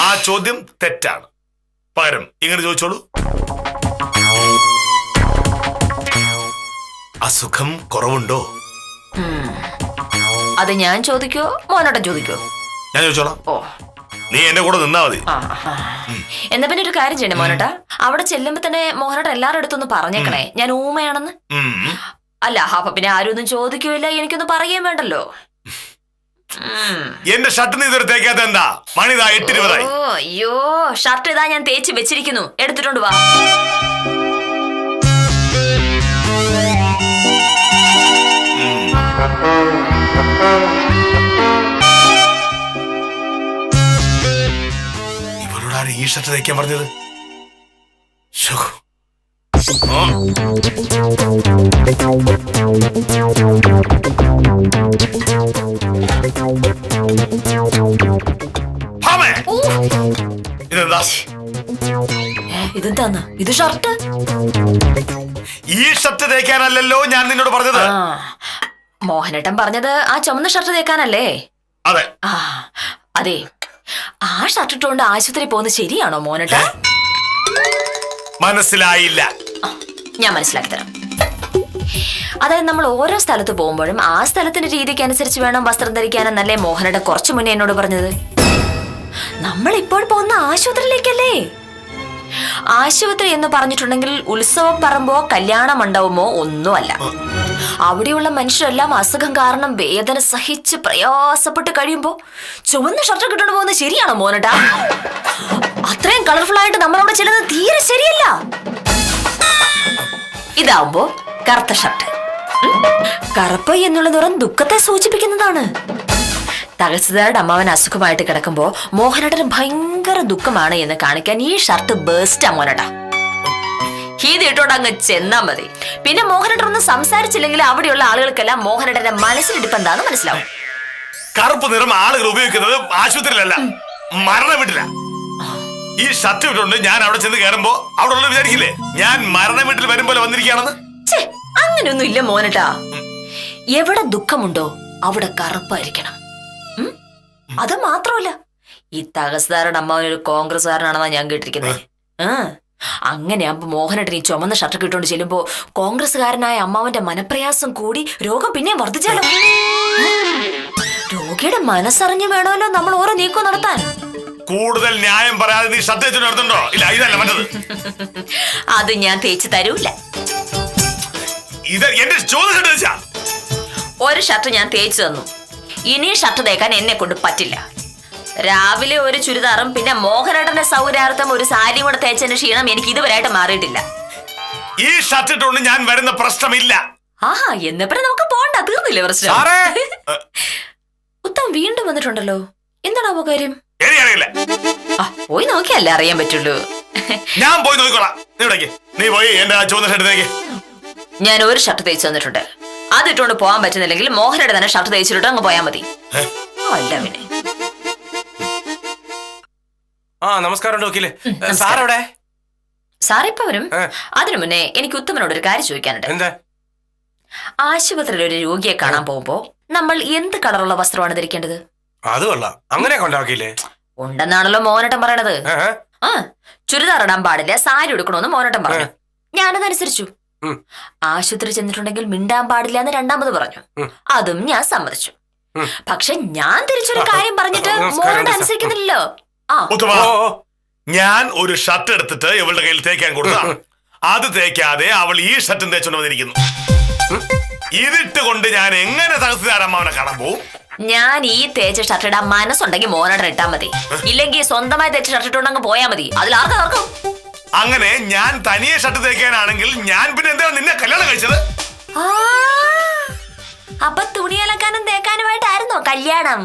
ആ ചോദ്യം തെറ്റാണ്. പകരം ഇങ്ങനെ ചോദിച്ചോളൂ, അസുഖം കുറവുണ്ടോ? അത് ഞാൻ ചോദിക്കോ മോനോട്ടൻ ചോദിക്കോ? ഞാൻ ചോദിച്ചോളാം. ഓ നീ എന്റെ കൂടെ നിന്നാ മതി. എന്നാ പിന്നെ ഒരു കാര്യം ചെയ്യണേ മോനോട്ടാ, അവിടെ ചെല്ലുമ്പോ തന്നെ മോഹനോട്ട് എല്ലാവരുടെ അടുത്തൊന്ന് പറഞ്ഞേക്കണേ ഞാൻ ഊമയാണെന്ന്. അല്ല അപ്പൊ പിന്നെ ആരും ഒന്നും ചോദിക്കൂല, എനിക്കൊന്നും പറയുകയും വേണ്ടല്ലോ. എന്റെ ഷർട്ട് നീ ഇതുവരെ തേക്കാത്ത എന്താ? മണിതാ 8:20. ഓ അയ്യോ, ഷർട്ട് ഇതാ ഞാൻ തേച്ച് വെച്ചിരിക്കുന്നു, എടുത്തിട്ടുണ്ട് വാ. ഇവളോടാണ് ഈ ഷർട്ട് തേക്കാൻ പറഞ്ഞത്? ശോ. ഭാമേ, ഇതെന്താ? ഇതെന്താന്ന്? ഇത് ഷർട്ട്. ഈ ഷർട്ട് തേക്കാനല്ലല്ലോ ഞാൻ നിന്നോട് പറഞ്ഞത്. മോഹനേട്ടൻ പറഞ്ഞത് ആ ചുമന്ന ഷർട്ട് തേക്കാനല്ലേ? അതെ. അതെ, ആ ഷർട്ട് ഇട്ടുകൊണ്ട് ആശുപത്രി പോകുന്നത് ശരിയാണോ മോനേട്ടാ? മനസ്സിലായില്ല. ഞാൻ മനസ്സിലാക്കി തരാം. അതായത് നമ്മൾ ഓരോ സ്ഥലത്ത് പോകുമ്പോഴും ആ സ്ഥലത്തിന്റെ രീതിക്ക് അനുസരിച്ച് വേണം വസ്ത്രം ധരിക്കാനെന്നല്ലേ മോഹനേട്ടൻ കുറച്ചു മുന്നേ എന്നോട് പറഞ്ഞത്. നമ്മൾ ഇപ്പോൾ പോകുന്ന ആശുപത്രിയിലേക്കല്ലേ? ആശുപത്രി എന്ന് പറഞ്ഞിട്ടുണ്ടെങ്കിൽ ഉത്സവ പറമ്പോ കല്യാണ മണ്ഡപമോ ഒന്നുമല്ല. അവിടെയുള്ള മനുഷ്യരെല്ലാം അസുഖം കാരണം വേദന സഹിച്ച് പ്രയാസപ്പെട്ട് കഴിയുമ്പോ ചുവന്ന ഷർട്ട് കിട്ടണ പോകുന്നത് ശരിയാണോ മോനേട്ടാ? അത്രയും കളർഫുൾ ആയിട്ട് നമ്മളവിടെ ചെല്ലുന്നത് തീരെ ശരിയല്ല. ഇതാവുമ്പോ കറുത്ത ഷർട്ട്. കറുപ്പ് എന്നുള്ള നിറം ദുഃഖത്തെ സൂചിപ്പിക്കുന്നതാണ്. തഹസിൽദാരുടെ അമ്മാവൻ അസുഖമായിട്ട് കിടക്കുമ്പോ മോഹനേട്ടന് ഭയങ്കര ദുഃഖമാണ് എന്ന് കാണിക്കാൻ ഈ ഷർട്ട് ബേസ്റ്റാ മോനേട്ടാ. ഇത് ഇട്ടോണ്ട് അങ്ങ് ചെന്നാ മതി. പിന്നെ മോഹനേട്ടൻ ഒന്നും സംസാരിച്ചില്ലെങ്കിൽ അവിടെയുള്ള ആളുകൾക്കെല്ലാം മോഹനേട്ടന്റെ മനസ്സിലിടിപ്പ് എന്താന്ന് മനസ്സിലാവും. കറുപ്പ് നിറം ആളുകൾ ഉപയോഗിക്കുന്നത് ആശുപത്രിയിലല്ല, മരണ വീട്ടില. ഈ ഷർട്ട് ഇട്ടുകൊണ്ട് ഞാൻ അവിടെ ചെന്ന് കയറുമ്പോ അവിടെ ഉള്ള വിചാരിക്കില്ലേ ഞാൻ മരണ വീട്ടിൽ വരും പോലെ വന്നിരിക്കുകയാണെന്ന്? അങ്ങനെയൊന്നും ഇല്ല മോനേട്ടാ. എവിടെ ദുഃഖമുണ്ടോ അവിടെ കറുപ്പായിരിക്കണം. അത് മാത്രമല്ല, ഈ തഹസിൽദാരുടെ അമ്മാവനൊരു കോൺഗ്രസ്സുകാരനാണെന്നാ ഞാൻ കേട്ടിരിക്കുന്നത്. അങ്ങനെയാകുമ്പോ മോഹനേട്ടൻ ഈ ചുമന്ന ഷർട്ട് ഇട്ടുകൊണ്ട് ചെല്ലുമ്പോ കോൺഗ്രസ്സുകാരനായ അമ്മാവന്റെ മനപ്രയാസം കൂടി രോഗം പിന്നെയും വർദ്ധിച്ചാലോ? രോഗിയുടെ മനസ്സറിഞ്ഞു വേണമല്ലോ നമ്മൾ ഓരോ നീക്കം നടത്താൻ. കൂടുതൽ ന്യായം പറയാതെ നീ ഷർട്ട് തേച്ചു നടത്തുന്നുണ്ടോ? ഇല്ല, ഇതല്ല മറ്റത്. അത് ഞാൻ തേച്ച് തരൂല. ഇത് എന്റെ ചോദ്യം വെച്ചാ ഒരു ഷർട്ട് ഞാൻ തേച്ചു തന്നു, ഇനി ഷർട്ട് തേക്കാൻ എന്നെ കൊണ്ട് പറ്റില്ല. രാവിലെ ഒരു ചുരിദാറും പിന്നെ മോഹനേട്ടന്റെ സൗകര്യാർത്ഥം ഒരു സാരിയും കൂടെ തേച്ചതിന്റെ ക്ഷീണം എനിക്ക് ഇതുവരെയായിട്ട് മാറിയിട്ടില്ല. ഈ ഷർട്ട് ഇട്ടുകൊണ്ട് ഞാൻ വരുന്ന പ്രശ്നമില്ല. ആഹാ, എന്നപ്പോ നമുക്ക് പോണ്ട, തീർന്നില്ലേ പ്രശ്നം? ഉത്തം വീണ്ടും വന്നിട്ടുണ്ടല്ലോ, എന്താണാവോ കാര്യം? എനിക്കറിയില്ല. പോയി നോക്കിയല്ലേ അറിയാൻ പറ്റുള്ളൂ. ഞാൻ പോയി നോക്കിക്കോളാം. നീ പോയി എന്റെ ചുവന്ന ഷർട്ട് തേക്ക്. ഞാൻ ഒരു ഷർട്ട് തേച്ച് തന്നിട്ടുണ്ട്, അതിട്ടുകൊണ്ട് പോകാൻ പറ്റുന്നില്ലെങ്കിൽ മോഹനയുടെ തന്നെ ഷർട്ട് തേച്ചിട്ട് അങ്ങ് പോയാൽ മതി. അല്ല പിന്നെ. നമസ്കാരം ഡോക്കിലെ. സാറെവിടെ? സാറിപ്പോ വരും. അതിനു മുന്നേ എനിക്ക് ഉത്തമനോട് ഒരു കാര്യം ചോദിക്കാനുണ്ട്. എന്താ? ആശുപത്രിയിൽ ഒരു രോഗിയെ കാണാൻ പോകുമ്പോ നമ്മൾ എന്ത് കളറുള്ള വസ്ത്രമാണ് ധരിക്കേണ്ടത്? അത് കൊള്ളാം, അങ്ങനെ കൊണ്ടാക്കിയില്ലേ? ഉണ്ടെന്നാണല്ലോ മോനേട്ടൻ പറയണത്. ചുരിദാർ ഇടാൻ പാടില്ല, സാരി എടുക്കണമെന്ന് മോനേട്ടൻ പറഞ്ഞു. ഞാനതനുസരിച്ചു. ആശുപത്രി ചെന്നിട്ടുണ്ടെങ്കിൽ മിണ്ടാൻ പാടില്ല എന്ന് രണ്ടാമത് പറഞ്ഞു, അതും ഞാൻ സമ്മതിച്ചു. പക്ഷെ ഞാൻ തിരിച്ചൊരു കാര്യം പറഞ്ഞിട്ട് മോനോട് അനുസരിക്കുന്നില്ലല്ലോ. ഞാൻ ഒരു ഷർട്ട് എടുത്തിട്ട് ഇവളുടെ കയ്യിൽ തേക്കാൻ കൊടുത്താണ്. അത് തേക്കാതെ അവൾ ഈ ഷർട്ടും തേച്ചോണ്ട് വന്നിരിക്കുന്നു. ഇതിട്ട് കൊണ്ട് ഞാൻ എങ്ങനെ തഹസിൽദാരമ്മാവനെ കാണാൻ പോവും? ഞാൻ ഈ തേച്ച ഷർട്ട് ഇടാൻ മനസ്സുണ്ടെങ്കിൽ മോനോടൻ ഇട്ടാ മതി, ഇല്ലെങ്കിൽ സ്വന്തമായി തേച്ച ഷർട്ട് ഇട്ടുണ്ടെങ്കിൽ പോയാൽ മതി. അതിൽ ആർക്കും. അങ്ങനെ ഞാൻ തനിയെ ഷർട്ട് തേക്കാനാണെങ്കിൽ ഞാൻ പിന്നെ എന്താണ് നിന്നെ കല്യാണം കഴിച്ചത്? അപ്പൊ തുണി അലക്കാനും തേക്കാനുമായിട്ടായിരുന്നോ കല്യാണം?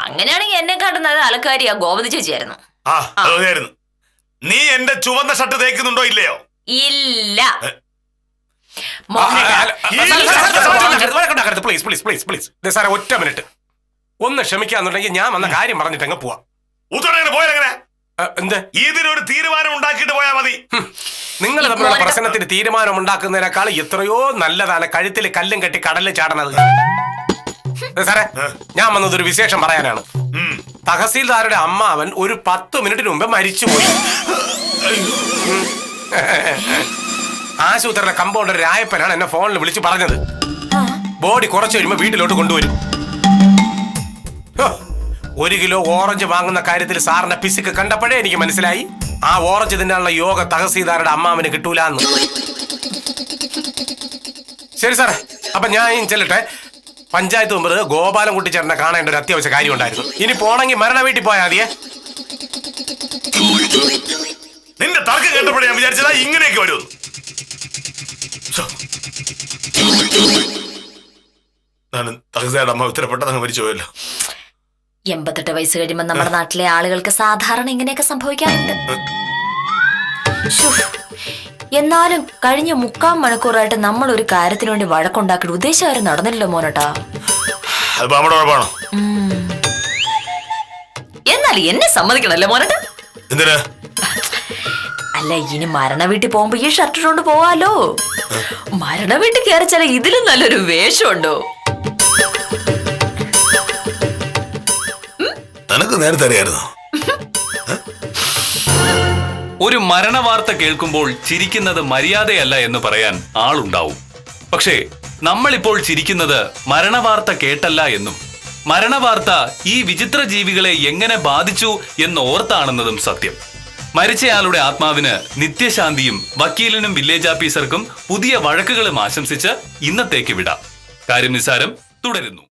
അങ്ങനെയാണെങ്കിൽ എന്നെ കാട്ടുന്നത് അലക്കാരിയാ ഗോമതി ചേച്ചിയായിരുന്നു. നീ എന്റെ ചുവന്ന ഷർട്ട് തേക്കുന്നുണ്ടോ ഇല്ലയോ? ഇല്ല. പ്ലീസ് പ്ലീസ് പ്ലീസ് പ്ലീസ് സാറേ, ഒറ്റ മിനിറ്റ് ഒന്ന് ക്ഷമിക്കാന്നുണ്ടെങ്കിൽ ഞാൻ വന്ന കാര്യം പറഞ്ഞിട്ട് അങ്ങ് പോവാം. ഉത്തരങ്ങനെ പോയാലെങ്ങനെ? എന്ത്? ഇതിനൊരു തീരുമാനം ഉണ്ടാക്കിയിട്ട് പോയാൽ മതി. നിങ്ങൾ തമ്മിലുള്ള പ്രശ്നത്തിന് തീരുമാനം ഉണ്ടാക്കുന്നതിനേക്കാൾ എത്രയോ നല്ലതാണ് കഴുത്തിൽ കല്ലും കെട്ടി കടലിൽ ചാടണത്. സാറേ, ഞാൻ വന്നതൊരു വിശേഷം പറയാനാണ്. തഹസീൽദാരുടെ അമ്മാവൻ ഒരു 10 മിനിറ്റിന് മുമ്പ് മരിച്ചുപോയി. ആശുപത്രിയിലെ കമ്പൗണ്ടർ രായപ്പനാണ് എന്നെ ഫോണിൽ വിളിച്ച് പറഞ്ഞത്. ബോഡി കുറച്ച് കഴിയുമ്പോ വീട്ടിലോട്ട് കൊണ്ടുവരും. 1 കിലോ ഓറഞ്ച് വാങ്ങുന്ന കാര്യത്തിൽ സാറിന്റെ പിസിക്ക് കണ്ടപ്പോഴേ എനിക്ക് മനസ്സിലായി ആ ഓറഞ്ച് തിന്നാനുള്ള യോഗ തഹസീൽദാരുടെ അമ്മാവന് കിട്ടൂലെന്ന്. ശരി സാറേ, അപ്പൊ ഞാൻ ചെല്ലട്ടെ. പഞ്ചായത്ത് മെമ്പർ ഗോപാലൻ കുട്ടിച്ചേട്ടനെ കാണേണ്ട ഒരു അത്യാവശ്യ കാര്യം ഉണ്ടായിരുന്നു. ഇനി പോണെങ്കിൽ മരണ വീട്ടിൽ പോയാൽ മതിയേ. നിന്റെ തർക്കം കേട്ടപ്പോഴേ ഞാൻ വിചാരിച്ചതാ ഇങ്ങനെയൊക്കെ വരും. തഹസീൽദാരുടെ അമ്മ ഉത്തരപ്പെട്ടത് മരിച്ചു പോയല്ലോ. 88 വയസ്സ് കഴിയുമ്പോൾ നമ്മുടെ നാട്ടിലെ ആളുകൾക്ക് സാധാരണ ഇങ്ങനെയൊക്കെ സംഭവിക്കാറുണ്ട്. ശ്ശോ. എന്നാലും കഴിഞ്ഞ 3/4 മണിക്കൂറായിട്ട് നമ്മൾ ഒരു കാര്യത്തിന് വേണ്ടി വഴക്കുണ്ടാക്കിയിട്ട് ഉദ്ദേശകാരം നടന്നില്ലല്ലോ മോനട്ടാ. അത് നമ്മുടെ കുഴപ്പമാണോ? എന്നാൽ എന്നെ സമ്മതിക്കണല്ലേ മോനട്ടാ? എന്തിനാ? അല്ല, ഇനി മരണ വീട്ടിൽ പോകുമ്പോ ഈ ഷർട്ട് ഇട്ടുകൊണ്ട് പോവാലോ. മരണ വീട്ടിൽ കയറിച്ചാൽ ഇതിലും നല്ലൊരു വേഷമുണ്ടോ? നിനക്ക് നേരത്തെ അറിയായിരുന്നു. ഒരു മരണവാർത്ത കേൾക്കുമ്പോൾ ചിരിക്കുന്നത് മര്യാദയല്ല എന്ന് പറയാൻ ആളുണ്ടാവും. പക്ഷേ നമ്മളിപ്പോൾ ചിരിക്കുന്നത് മരണവാർത്ത കേട്ടല്ല എന്നും മരണവാർത്ത ഈ വിചിത്ര ജീവികളെ എങ്ങനെ ബാധിച്ചു എന്നോർത്താണെന്നതും സത്യം. മരിച്ചയാളുടെ ആത്മാവിന് നിത്യശാന്തിയും വക്കീലിനും വില്ലേജ് ഓഫീസർക്കും പുതിയ വഴക്കുകളും ആശംസിച്ച് ഇന്നത്തേക്ക് വിടാം. കാര്യം നിസാരം തുടരുന്നു.